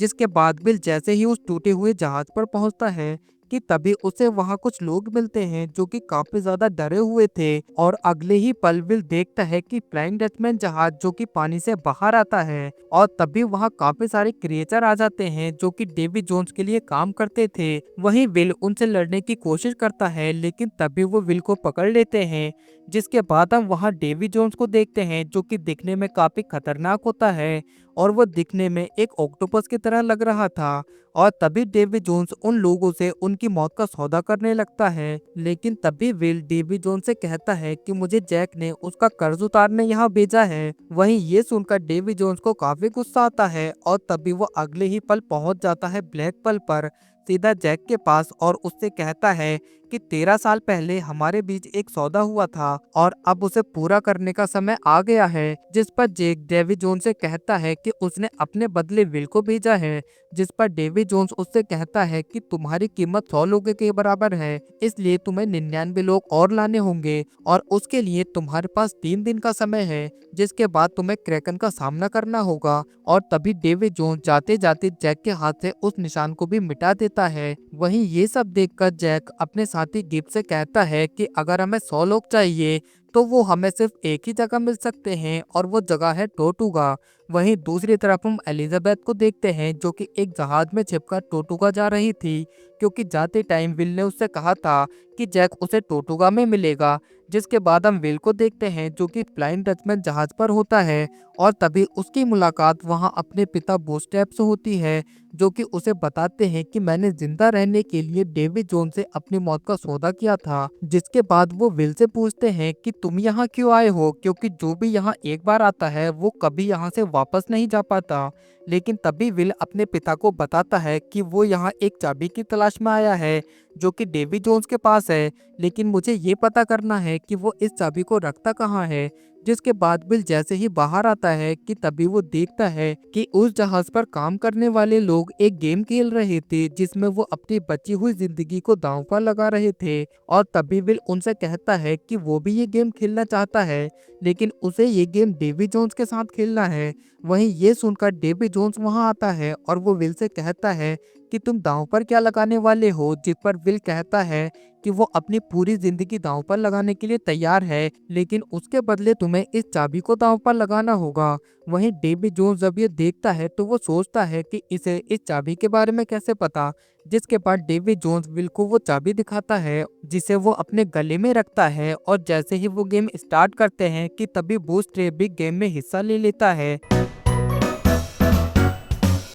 जिसके बाद बिल जैसे ही उस टूटे हुए जहाज पर पहुंचता है कि तभी उसे वहां कुछ लोग मिलते हैं जो कि काफी ज्यादा डरे हुए थे। और अगले ही पल बिल देखता है कि फ्लाइंग डचमैन जहाज जो कि पानी से बाहर आता है, और तभी वहां काफी सारे क्रिएचर आ जाते हैं जो कि डेवी जोन्स के लिए काम करते थे। वहीं विल उनसे लड़ने की कोशिश करता है, लेकिन तभी वो विल को पकड़ लेते हैं। जिसके बाद हम वहां डेवी जोन्स को देखते हैं जो कि दिखने में काफी खतरनाक होता है, और वो दिखने में एक ऑक्टोपस की तरह लग रहा था। और तभी डेवी जोन्स उन लोगों से उनकी मौत का सौदा करने लगता है। लेकिन तभी विल डेवी जोन्स से कहता है कि मुझे जैक ने उसका कर्ज उतारने यहाँ भेजा है। वहीं ये सुनकर डेवी जोन्स को काफी गुस्सा आता है, और तभी वो अगले ही पल पहुंच जाता है ब्लैक पल पर सीधा जैक के पास, और उससे कहता है कि 13 साल पहले हमारे बीच एक सौदा हुआ था और अब उसे पूरा करने का समय आ गया है। जिस पर जैक डेवी जोन्स से कहता है कि उसने अपने बदले विल को भेजा है। जिस पर डेवी जोन्स उससे कहता है कि तुम्हारी कीमत 100 लोगों के बराबर है, इसलिए तुम्हें 99 लोग और लाने होंगे, और उसके लिए तुम्हारे पास 3 दिन का समय है, जिसके बाद तुम्हें क्रैकन का सामना करना होगा। और तभी डेवी जोन्स जाते जाते जैक के हाथ से उस निशान को भी मिटा देता है। वहीं ये सब देखकर जैक अपने साथी गिब से कहता है कि अगर हमें 100 लोग चाहिए तो वो हमें सिर्फ एक ही जगह मिल सकते हैं, और वो जगह है टोटुगा। वहीं दूसरी तरफ हम एलिजाबेथ को देखते हैं जो कि एक जहाज में छिपकर टोटुगा जा रही थी, क्योंकि जाते टाइम विल ने उससे कहा था कि जैक उसे टोटुगा में मिलेगा। जिसके बाद हम विल को देखते हैं जो कि फ्लाइंग डचमैन जहाज पर होता है, और तभी उसकी मुलाकात वहां अपने पिता बूस्टैप से होती है, जो कि उसे बताते हैं कि मैंने जिंदा रहने के लिए डेवी जोन से अपनी मौत का सौदा किया था। जिसके बाद वो विल से पूछते हैं कि तुम यहाँ क्यों आए हो, क्योंकि जो भी यहाँ एक बार आता है वो कभी यहाँ से वापस नहीं जा पाता। लेकिन तभी विल अपने पिता को बताता है कि वो यहाँ एक चाबी की तलाश में आया है जो कि डेवी जोन्स के पास है, लेकिन मुझे ये पता करना है कि वो इस चाबी को रखता कहाँ है। जिसके बाद बिल जैसे ही बाहर आता है कि तभी वो देखता है कि उस जहाज पर काम करने वाले लोग एक गेम खेल रहे थे जिसमें वो अपनी बची हुई जिंदगी को दांव पर लगा रहे थे। और तभी बिल उनसे कहता है कि वो भी ये गेम खेलना चाहता है, लेकिन उसे ये गेम डेवी जोन्स के साथ खेलना है। वहीं ये सुनकर डेवी जोन्स वहां आता है और वो विल से कहता है कि तुम दांव पर क्या लगाने वाले हो। जिस पर विल कहता है कि वो अपनी पूरी जिंदगी दांव पर लगाने के लिए तैयार है, लेकिन उसके बदले तुम्हें इस चाबी को दांव पर लगाना होगा। वहीं डेवी जोन्स जब ये देखता है तो वो सोचता है कि इसे इस चाबी के बारे में कैसे पता। जिसके बाद डेवी जोन्स विल को वो चाबी दिखाता है जिसे वो अपने गले में रखता है, और जैसे ही वो गेम स्टार्ट करते हैं कि तभी बूस्टरैप भी गेम में हिस्सा ले लेता है।